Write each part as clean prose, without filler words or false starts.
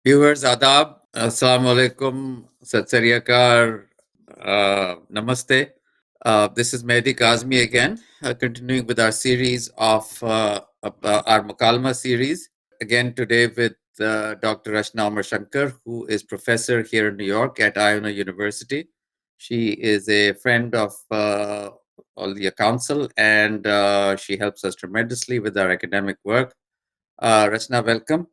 Viewers, adab, assalamu alaikum, sat sri akal, namaste. This is Mehdi Kazmi again, continuing with our series of our Mukalma series. Again today with Dr. Rachana Umashankar, who is professor here in New York at Iona University. She is a friend of Auliya Council, and she helps us tremendously with our academic work. Rachana, welcome.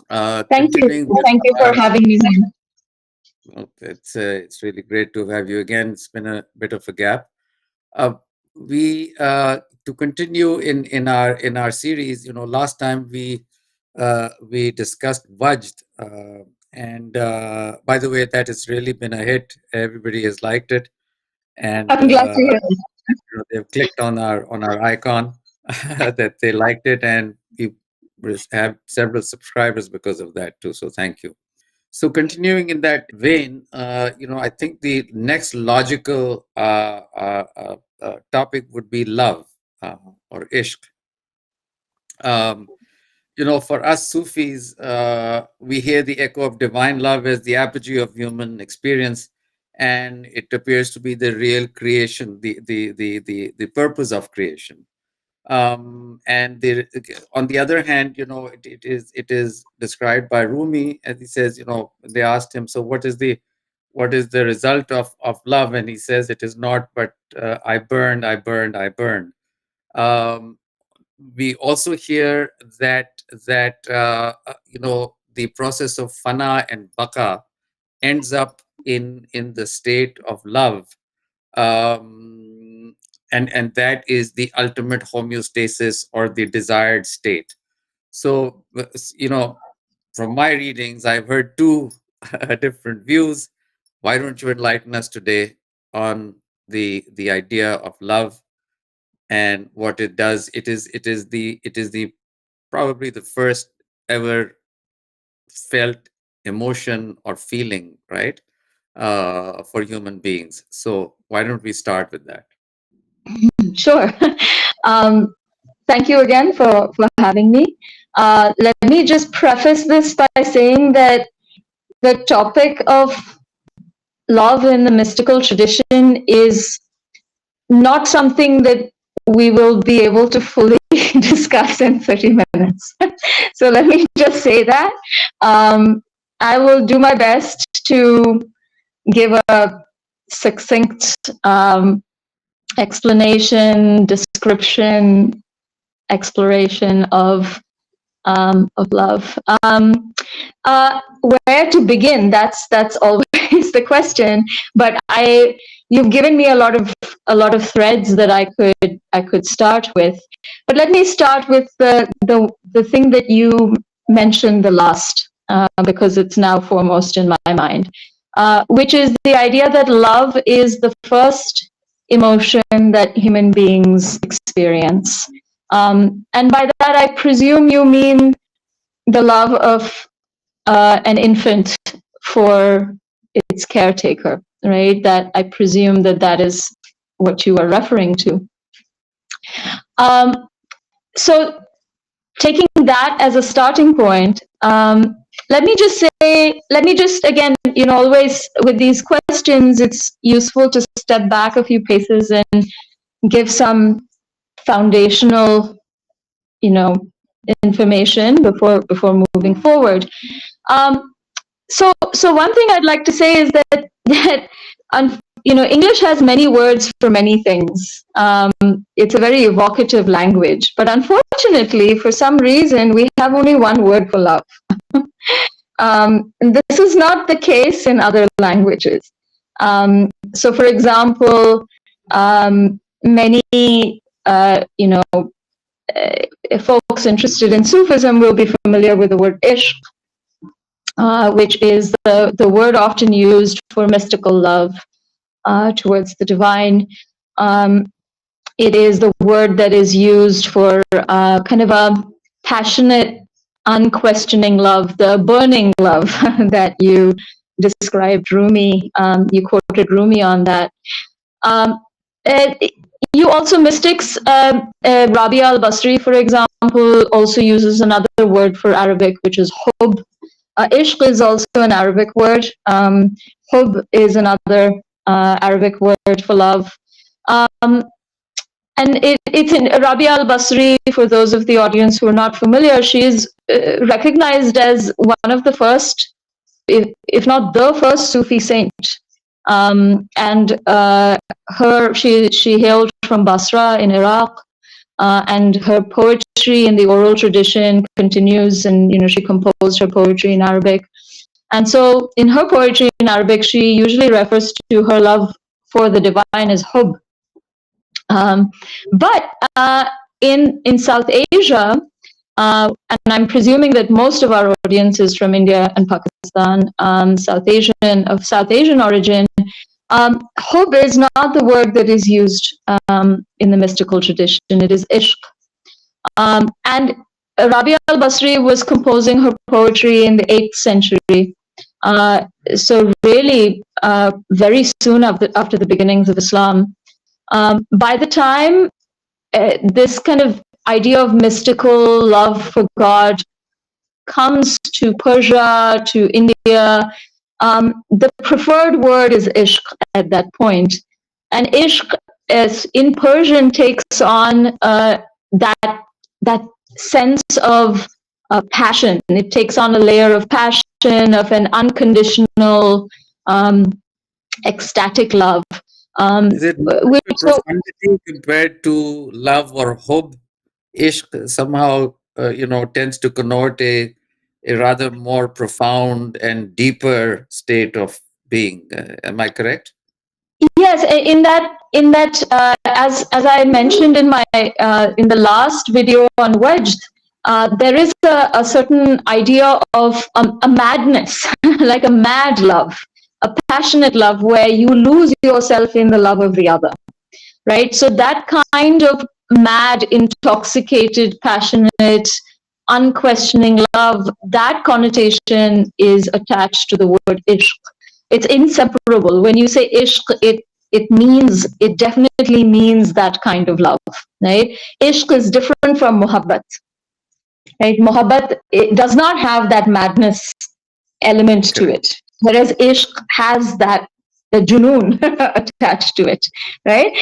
Thank you. Continuing with Thank you for our having me here. Well, it's really great to have you again. It's been a bit of a gap. Uh, we To continue in our series. Last time we discussed Vajd, and by the way, that has really been a hit. Everybody has liked it, and I'm glad to hear it. they've clicked on our icon that they liked it, and we have several subscribers because of that too. So thank you. So continuing in that vein, I think the next logical topic would be love, or ishq. Um, for us Sufis, we hear the echo of divine love as the apogee of human experience, and it appears to be the real creation, the purpose of creation. And on the other hand, it is described by Rumi, as he says, they asked him, so what is the result of love? And he says, it is not but I burned, I burned, I burned. um, we also hear that the process of fana and baka ends up in the state of love, um, and that is the ultimate homeostasis or the desired state. So, from my readings, I've heard two different views. Why don't you enlighten us today on the idea of love and what it does? It is the probably the first ever felt emotion or feeling, right, for human beings. So why don't we start with that? Sure. Um, Thank you again for having me. Let me just preface this by saying that the topic of love in the mystical tradition is not something that we will be able to fully discuss in 30 minutes. So let me just say that. I will do my best to give a succinct explanation, description, exploration of love. Where to begin? That's always the question. But you've given me a lot of threads that I could start with. But let me start with the thing that you mentioned the last, because it's now foremost in my mind, which is the idea that love is the first emotion that human beings experience. And by that, I presume you mean the love of an infant for its caretaker, right? That I presume that is what you are referring to. So taking that as a starting point, let me just again, always with these questions, it's useful to step back a few paces and give some foundational, information before moving forward. So one thing I'd like to say is that English has many words for many things. It's a very evocative language, but unfortunately, for some reason, we have only one word for love. This is not the case in other languages. So, for example, many folks interested in Sufism will be familiar with the word ishq, which is the word often used for mystical love towards the divine. It is the word that is used for kind of a passionate, unquestioning love, the burning love that you described Rumi. You quoted Rumi on that. You also mystics, Rabia al-Basri, for example, also uses another word for Arabic, which is hub, Ishq is also an Arabic word. Hub is another Arabic word for love. Um, and it's in Rabia al-Basri. For those of the audience who are not familiar, she is recognized as one of the first, if not the first, Sufi saint. She hailed from Basra in Iraq, and her poetry in the oral tradition continues. And she composed her poetry in Arabic. And so, in her poetry in Arabic, she usually refers to her love for the divine as hub. But in South Asia, and I'm presuming that most of our audience is from India and Pakistan, of South Asian origin, hub is not the word that is used in the mystical tradition. It is ishq. And Rabia al-Basri was composing her poetry in the 8th century. So really, very soon after the beginnings of Islam. By the time this kind of idea of mystical love for God comes to Persia, to India, the preferred word is ishq at that point. And ishq in Persian takes on that sense of passion. It takes on a layer of passion, of an unconditional, ecstatic love. Is it profundity compared to love or hub? Ishq somehow, tends to connote a rather more profound and deeper state of being. Am I correct? Yes, as I mentioned in the last video on Wajd, there is a certain idea of a madness, like a mad love, a passionate love where you lose yourself in the love of the other, right? So that kind of mad, intoxicated, passionate, unquestioning love, that connotation is attached to the word ishq. It's inseparable. When you say ishq, it definitely means that kind of love, right? Ishq is different from muhabbat, right? Muhabbat, it does not have that madness element to it, whereas ishq has that the junoon attached to it, right?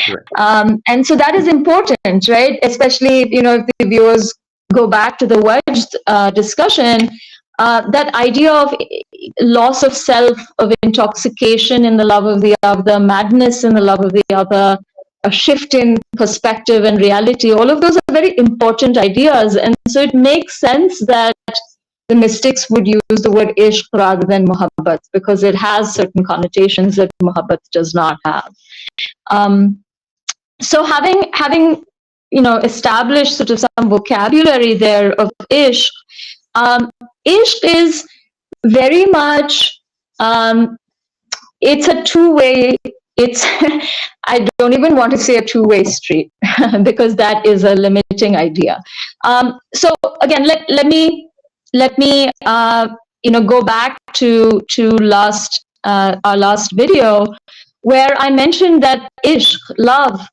And so that is important, right? Especially, if the viewers go back to the Wajd discussion, that idea of loss of self, of intoxication in the love of the other, madness in the love of the other, a shift in perspective and reality, all of those are very important ideas. And so it makes sense that the mystics would use the word ishq rather than muhabbat, because it has certain connotations that muhabbat does not have. So having established sort of some vocabulary there of ishq, ishq is very much, it's a two-way, I don't even want to say a two-way street because that is a limiting idea. So again, let me go back to our last video, where I mentioned that ishq, love,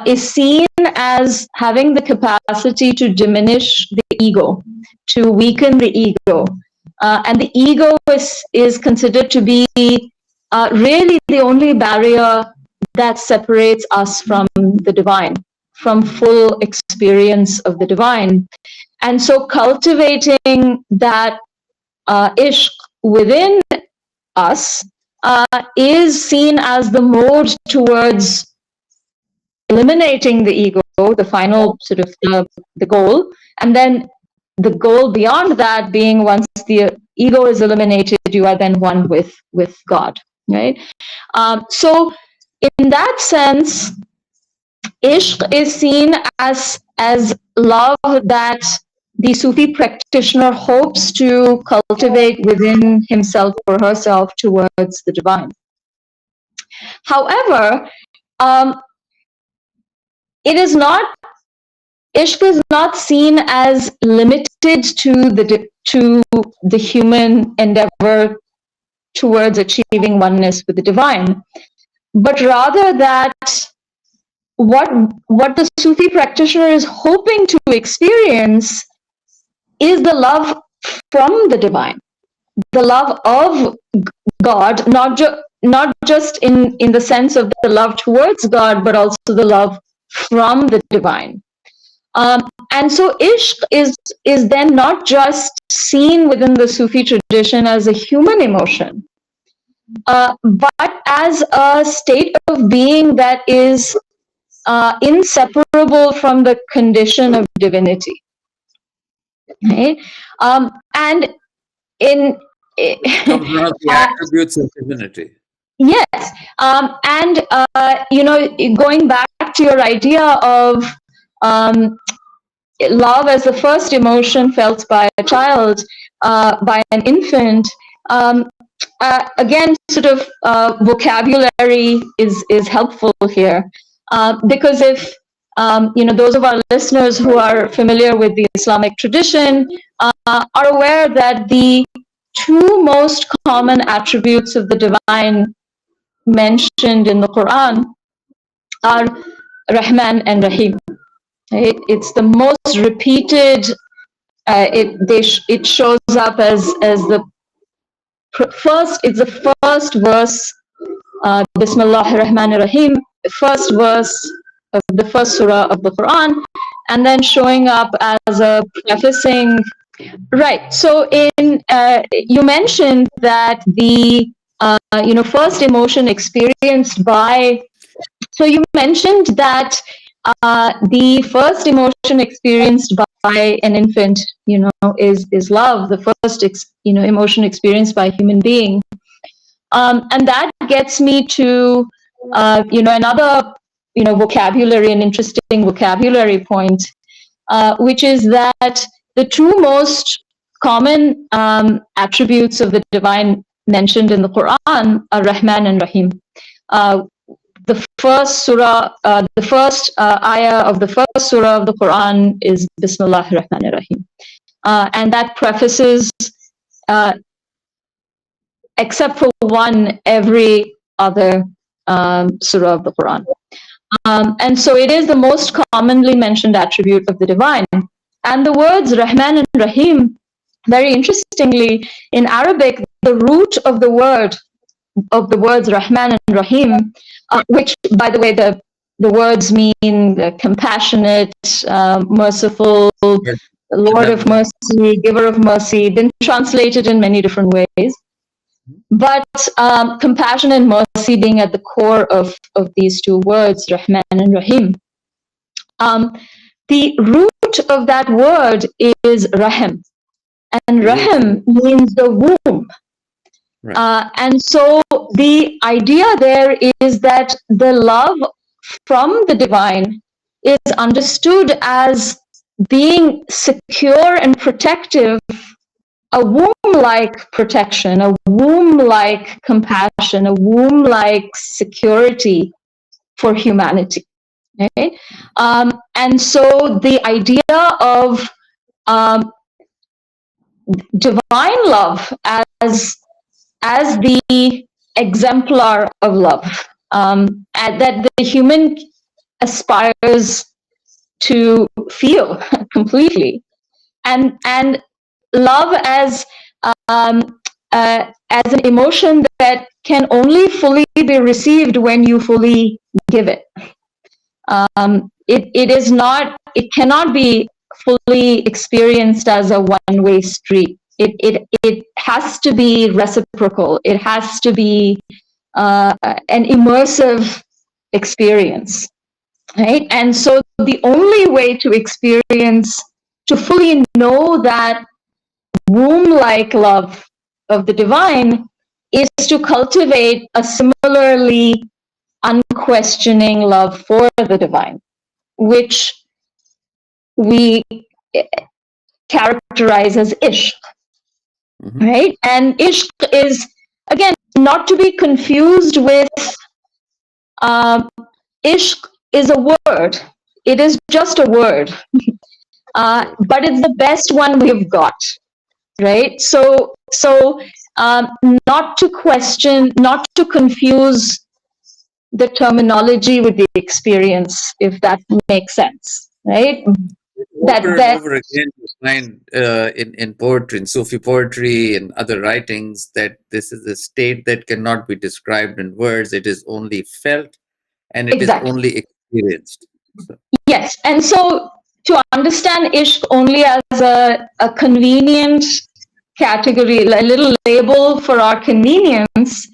is seen as having the capacity to diminish the ego, to weaken the ego. And the ego is considered to be really the only barrier that separates us from the divine, from full experience of the divine. And so cultivating that ishq within us is seen as the mode towards eliminating the ego, the final sort of the goal, and then the goal beyond that being, once the ego is eliminated, you are then one with God, right? So in that sense, ishq is seen as love that the Sufi practitioner hopes to cultivate within himself or herself towards the divine. However, ishq is not seen as limited to the human endeavor towards achieving oneness with the divine, but rather that what the Sufi practitioner is hoping to experience is the love from the divine, the love of God, not just in the sense of the love towards God, but also the love from the divine. And so ishq is then not just seen within the Sufi tradition as a human emotion, but as a state of being that is inseparable from the condition of divinity. Right? And in Becomes one of the attributes of divinity. yes, and going back to your idea of love as the first emotion felt by a child, by an infant. Again, sort of vocabulary is helpful here, because if those of our listeners who are familiar with the Islamic tradition are aware that the two most common attributes of the divine mentioned in the Quran are Rahman and Rahim. Right? It's the most repeated. It shows up as the first. It's the first verse. Bismillahir Rahmanir Rahim. First verse of the first surah of the Quran, and then showing up as a prefacing. Right. So you mentioned that the first emotion experienced by. So you mentioned that the first emotion experienced by an infant, is love. The first emotion experienced by a human being, and that gets me to another vocabulary, an interesting vocabulary point, which is that the two most common attributes of the divine mentioned in the Quran are Rahman and Rahim. The first surah, the first ayah of the first surah of the Quran is Bismillahir Rahmanir Rahim, and that prefaces, except for one, every other surah of the Quran. And so it is the most commonly mentioned attribute of the divine. And the words Rahman and Rahim, very interestingly, in Arabic, the root of the words Rahman and Rahim, which, by the way, the words mean compassionate, merciful, Yes. Lord of mercy, giver of mercy, been translated in many different ways. But compassion and mercy being at the core of these two words, Rahman and Rahim. The root of that word is Rahim. And Rahim means the womb. Right. And so the idea there is that the love from the divine is understood as being secure and protective, a womb-like protection, a womb-like compassion, a womb-like security for humanity. Okay? And so the idea of divine love as the exemplar of love, that the human aspires to feel completely, and love as an emotion that can only fully be received when you fully give it. It cannot be fully experienced as a one-way street. It has to be reciprocal. It has to be an immersive experience, right? And so the only way to fully know that womb-like love of the divine is to cultivate a similarly unquestioning love for the divine, which we characterize as ishq. Right? And ishq is, again, not to be confused with ishq is a word. It is just a word. But it's the best one we've got. Right? So not to question, not to confuse the terminology with the experience, if that makes sense. Right? over and that over again, you find in poetry, in Sufi poetry, and other writings, that this is a state that cannot be described in words. It is only felt, and it is exactly. only experienced. So, Yes. And so to understand ishq only as a convenient category, a little label for our convenience,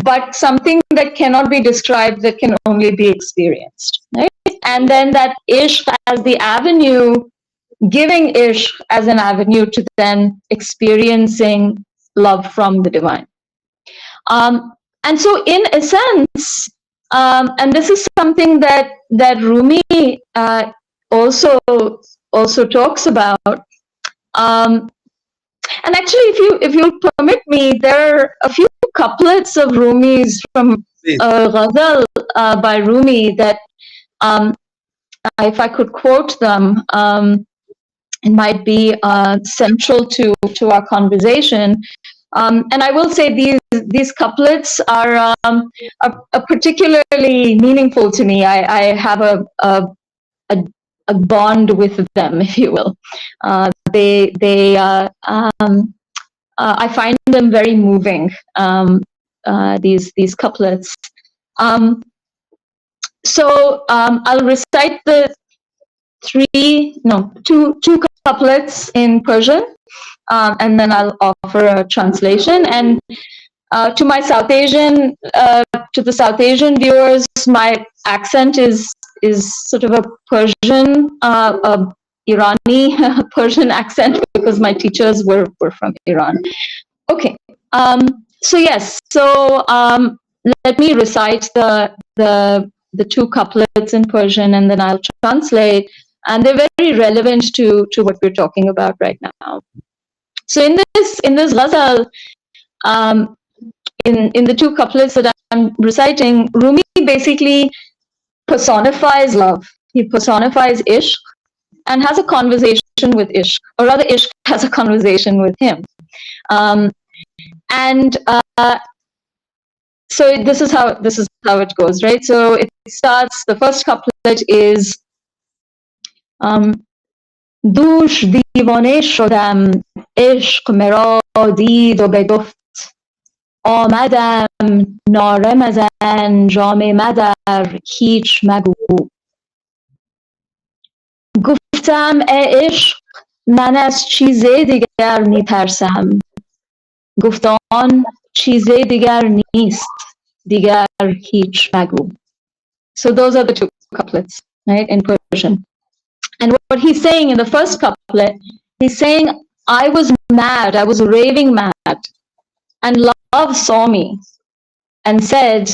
but something that cannot be described, that can only be experienced, right? And then that ishq as the avenue, giving ishq as an avenue to then experiencing love from the divine. And so in a sense, and this is something that Rumi also talks about. And actually, if you permit me, there are a few couplets of Rumi's from ghazal by Rumi that, if I could quote them, it might be central to our conversation. And I will say these couplets are particularly meaningful to me. I have a bond with them, if you will. I find them very moving. These couplets. So I'll recite the two couplets in Persian, and then I'll offer a translation. And to the South Asian viewers, my accent is sort of a Persian, Irani Persian accent, because my teachers were from Iran. Okay. So yes. So let me recite the two couplets in Persian, and then I'll translate. And they're very relevant to what we're talking about right now. So in this ghazal, in the two couplets that I'm reciting, Rumi basically personifies love. He personifies ishq and has a conversation with ishq, or rather ishq has a conversation with him. So this is how it goes, right? So it starts, the first couplet is دوش دیوانه شدم عشق مرا دید و بگفت آمدم ناره مزن جام مدر هیچ مگو گفتم ای عشق من از چیز دیگر میترسم گفت آن چیز دیگر نیست دیگر هیچ مگو. So those are the two couplets, right, in Persian. And what he's saying in the first couplet, he's saying, I was mad, I was raving mad, and love saw me and said,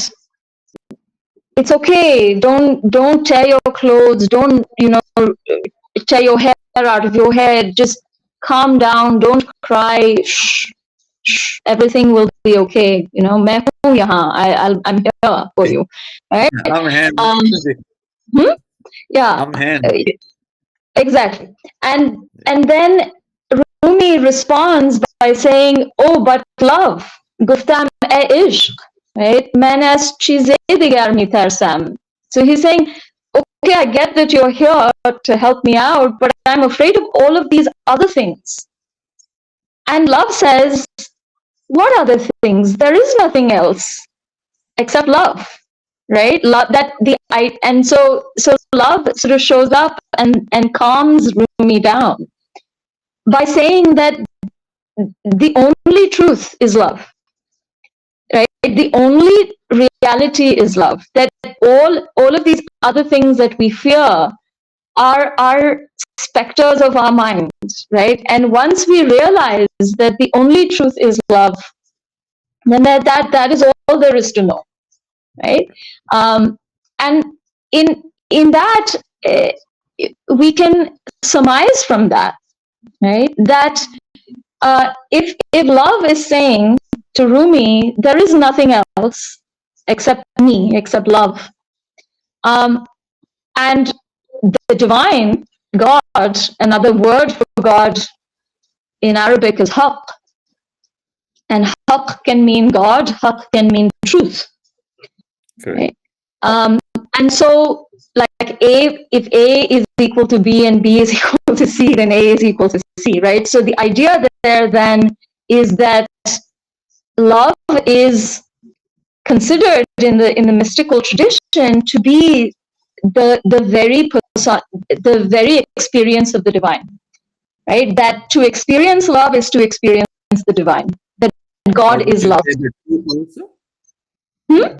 it's okay, don't tear your clothes, don't tear your hair out of your head, just calm down, don't cry, shh, everything will be okay, मैं हूँ यहाँ, I'm here for you, right? Exactly. And then Rumi responds by saying, oh, but love, guftam e ishq, right? Man as cheeze digar mitarsam. So he's saying, okay, I get that you're here to help me out, but I'm afraid of all of these other things. And love says, what other things? There is nothing else except love. Right? Love, and so love sort of shows up and calms Rumi down by saying that the only truth is love. Right? The only reality is love. That all of these other things that we fear are specters of our minds, right? And once we realize that the only truth is love, then that is all there is to know. Right, and in that we can surmise from that, right, that if love is saying to Rumi, there is nothing else except me, except love, and the divine, God, another word for God in Arabic is haqq, and haqq can mean God, haqq can mean truth. Right. And so, like if A is equal to B and B is equal equal to C, then A is equal to C, right? So the idea there then is that love is considered in the mystical tradition to be the very experience of the divine, right? That to experience love is to experience the divine. That Or God would is you love. say the truth also? Hmm?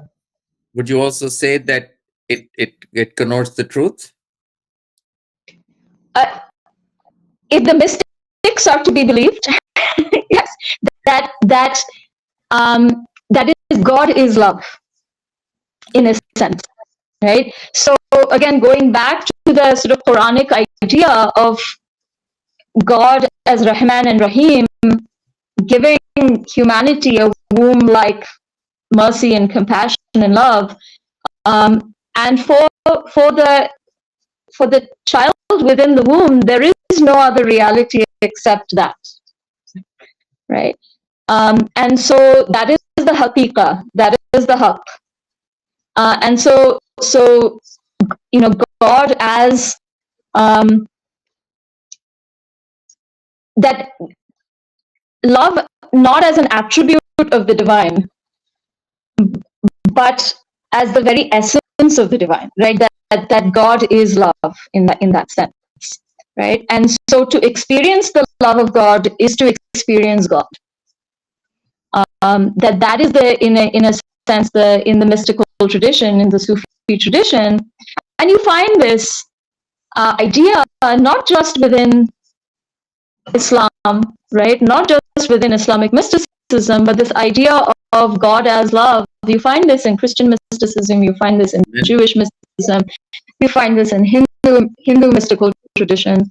Would you also say that it connotes the truth? Uh, if the mystics are to be believed, yes, that that is God is love in a sense, right? So again, going back to the sort of Quranic idea of God as Rahman and Rahim, giving humanity a womb like mercy and compassion and love, and for the child within the womb, there is no other reality except that, right? And so that is the haqiqah, that is the haqq. And so you know, God as that love, not as an attribute of the divine, but as the very essence of the divine, right? That God is love in that sense, right? And so to experience the love of God is to experience God. That is the in a sense in the mystical tradition, in the Sufi tradition, and you find this idea not just within Islam, right? Not just within Islamic mysticism, but this idea of God as love. You find this in Christian mysticism. You find this in Jewish mysticism. You find this in Hindu mystical tradition.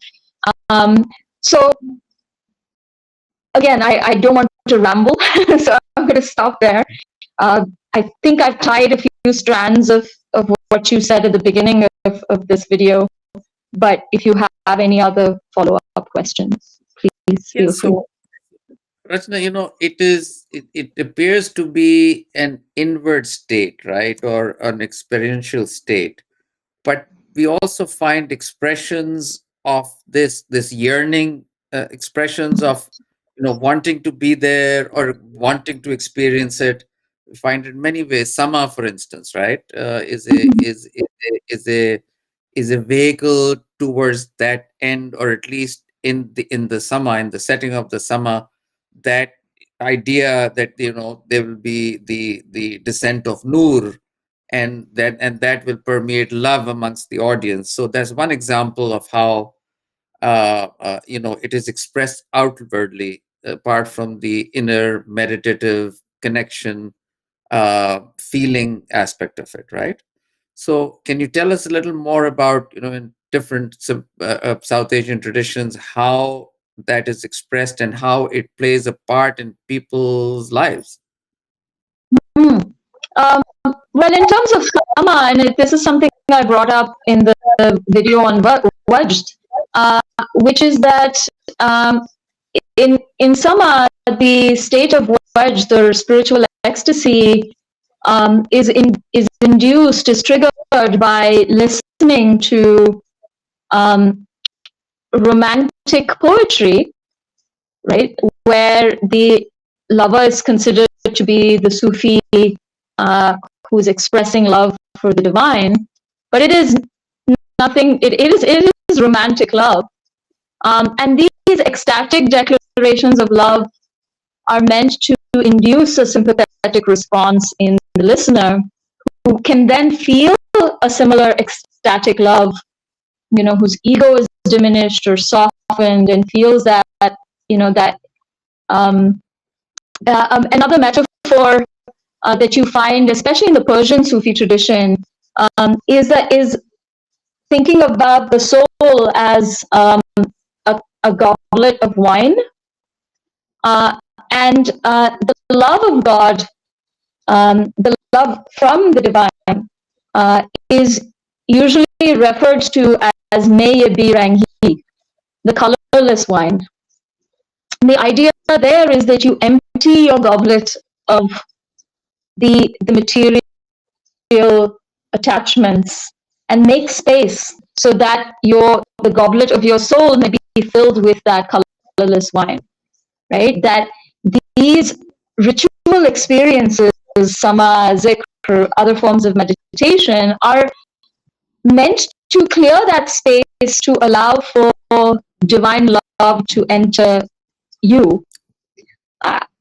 So again, I don't want to ramble, so I'm going to stop there. I think I've tied a few strands of what you said at the beginning of this video, but if you have any other follow-up questions, please feel free. So, Rachana, you know, it appears to be an inward state, right, or an experiential state, but we also find expressions of this yearning, expressions of, you know, wanting to be there or wanting to experience it. We find it in many ways. Sama, for instance, right, is a vehicle towards that end, or at least in the sama, in the setting of the sama, that idea that, you know, there will be the descent of nur, and that will permeate love amongst the audience. So that's one example of how you know, it is expressed outwardly, apart from the inner meditative connection, feeling aspect of it, right? So can you tell us a little more about, you know, in different South Asian traditions, how that is expressed and how it plays a part in people's lives? Well, in terms of Sama, and this is something I brought up in the video on Wajd, which is that in Sama, the state of Wajd, or spiritual ecstasy, is induced, is triggered by listening to romantic poetry, right, where the lover is considered to be the Sufi who's expressing love for the divine, but it is nothing. It is romantic love, and these ecstatic declarations of love are meant to induce a sympathetic response in the listener, who can then feel a similar ecstatic love, you know, whose ego is diminished or softened, and feels that, you know, that another metaphor that you find, especially in the Persian Sufi tradition, is thinking about the soul as a goblet of wine, and the love of God, the love from the divine, is usually referred to as 𝐏𝐫𝐸𝐻𝐿, the colorless wine. And the idea there is that you empty your goblet of the material attachments and make space so that the goblet of your soul may be filled with that colorless wine, right? That these ritual experiences, sama, zikr, other forms of meditation, are meant to clear that space to allow for divine love to enter you.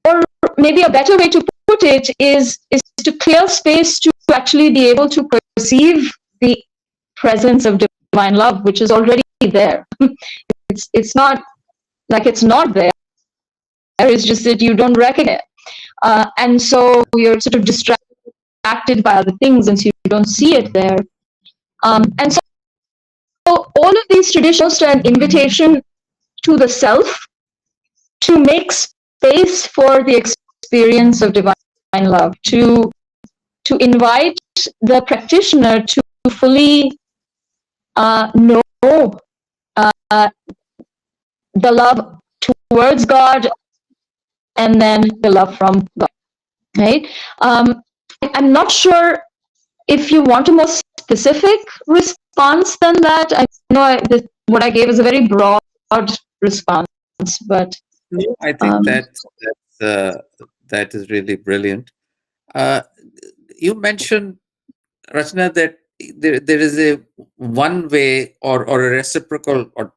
Or maybe a better way to put it is to clear space to actually be able to perceive the presence of divine love, which is already there. It's not like it's not there. It's just that you don't recognize it. And so you're sort of distracted by other things, and so you don't see it there. And so all of these traditions are an invitation to the self to make space for the experience of divine love, to invite the practitioner to fully know the love towards God and then the love from God, right? I'm not sure if you want a more specific response than that. I know what I gave is a very broad response, but I think that is really brilliant. You mentioned, Rachana, that there is a one way or a reciprocal, or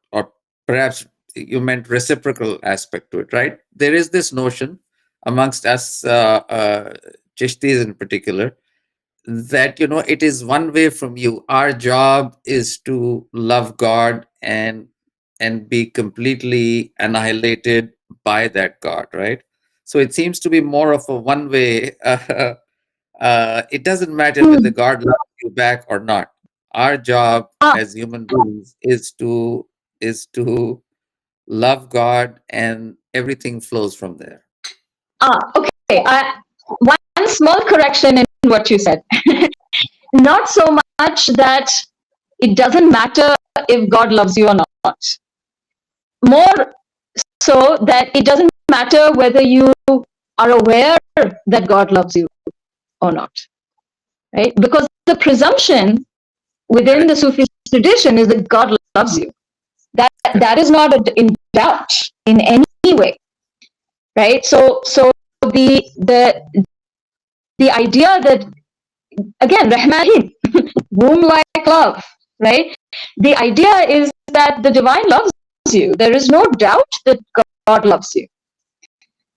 perhaps you meant reciprocal aspect to it, right? There is this notion amongst us, Chishtis in particular, that it is one way from you. Our job is to love God and be completely annihilated by that God, right? So it seems to be more of a one way. It doesn't matter whether God loves you back or not. Our job as human beings is to love God, and everything flows from there. Okay. One small correction in what you said. Not so much that it doesn't matter if God loves you or not. More so that it doesn't matter whether you are aware that God loves you or not, right? Because the presumption within the Sufi tradition is that God loves you. That is not in doubt in any way, right? So the idea that, again, Rahman, womb-like love, right? The idea is that the divine loves you. There is no doubt that God loves you.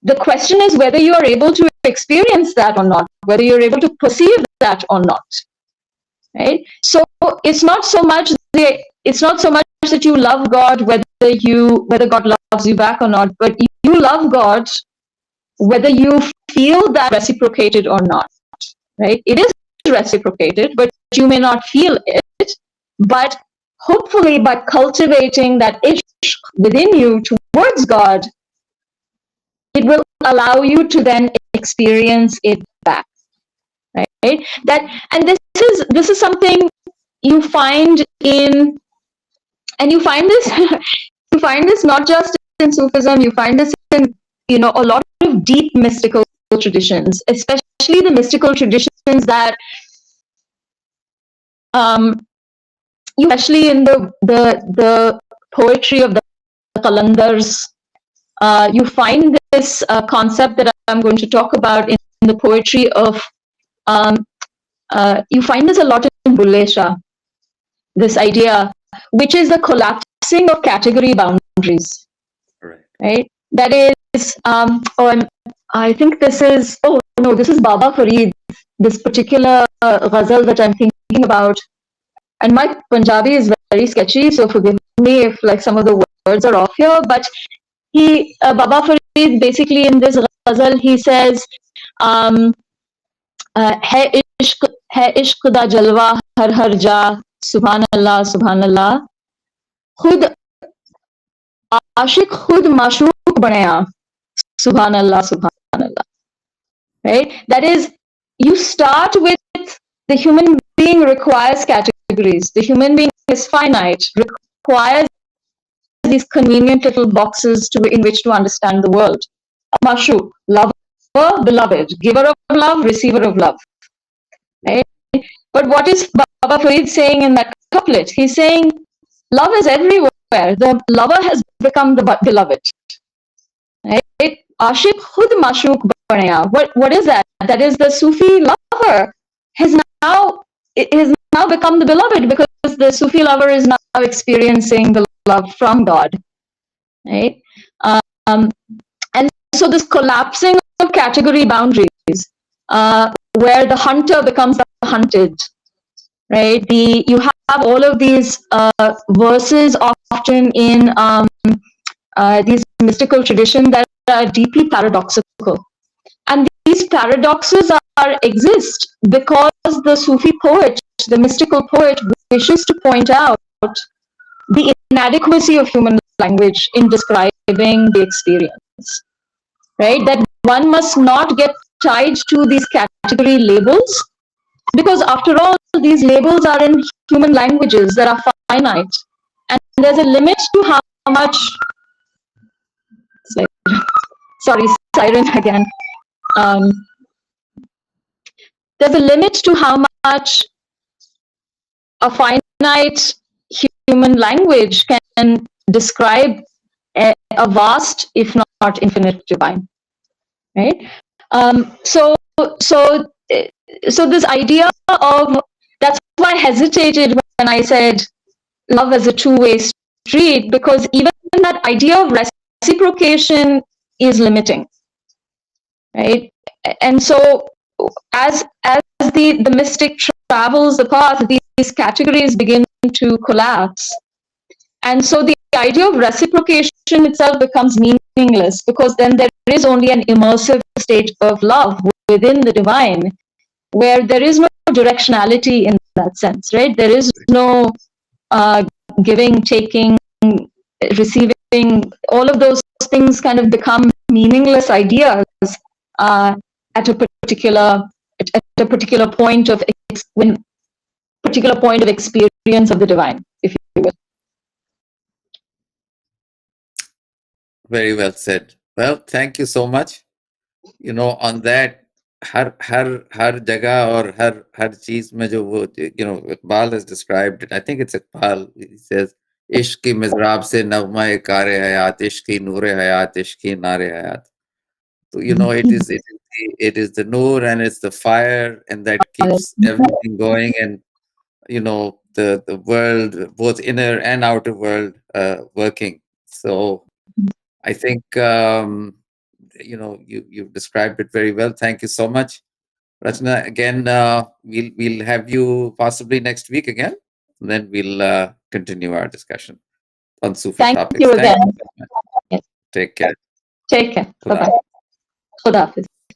The question is whether you are able to experience that or not, whether you're able to perceive that or not, right? So it's not so much that you love God whether God loves you back or not, but you love God whether you feel that reciprocated or not, right? It is reciprocated, but you may not feel it. But hopefully, by cultivating that ishq within you towards God, it will allow you to then experience it back, right? And this is something you find in, and you find this you find this not just in Sufism. You find this in a lot of deep mystical traditions, especially the mystical traditions that especially in the poetry of the Qalandars. You find this concept that I'm going to talk about in the poetry of, you find this a lot in Bulle Shah, this idea, which is the collapsing of category boundaries, right? That is, I think this is, this is Baba Farid, this particular ghazal that I'm thinking about. And my Punjabi is very sketchy, so forgive me if some of the words are off here, but Baba Farid, basically in this ghazal, he says, है इश्क दा जलवा हर हर जा सुभान अल्लाह खुद आशिक खुद माशूक बनया सुभान अल्लाह, right? That is, you start with the human being requires categories. The human being is finite, requires these convenient little boxes in which to understand the world. Mashu, lover, beloved, giver of love, receiver of love. Right? But what is Baba Farid saying in that couplet. He's saying, love is everywhere. The lover has become the beloved. Right? Ashik khud mashuk banaya. What is that? That is the Sufi lover has now become the beloved, because the Sufi lover is now experiencing the love from God. Right? And so this collapsing of category boundaries, where the hunter becomes the hunted, right? You have all of these verses often in these mystical traditions that are deeply paradoxical, and these paradoxes exist because the Sufi poet, the mystical poet, wishes to point out the inadequacy of human language in describing the experience, right? That one must not get tied to these category labels, because after all, these labels are in human languages that are finite, and there's a limit to how much. Sorry, siren again. There's a limit to how much a finite human language can describe a vast, if not infinite, divine. Right? So this idea of, that's why I hesitated when I said love as a two-way street, because even that idea of reciprocation is limiting, right? And so as the mystic travels the path, these categories begin to collapse, and so the idea of reciprocation itself becomes meaningless, because then there is only an immersive state of love within the divine, where there is no directionality in that sense, right? There is no giving, taking, receiving. All of those things kind of become meaningless ideas at a particular point of experience of the divine, if you will. Very well said. Well, thank you so much. On that, हर जगह और हर चीज में जो वो Iqbal has described it. I think it's Iqbal. He says, इश्क की मिज़राब से नग़मा कारे हयात, इश्क की नूरे हयात, इश्क की नारे हयात. So it is the noor, and it's the fire, and that keeps everything going, and the world, both inner and outer world, working. So I think you've described it very well. Thank you so much, Rachana. Again, we'll have you possibly next week again, and then we'll continue our discussion on Sufi topics. Thank you again. Thank you so much. Yes. Take care. Take care. Bye bye. Khuda Hafiz.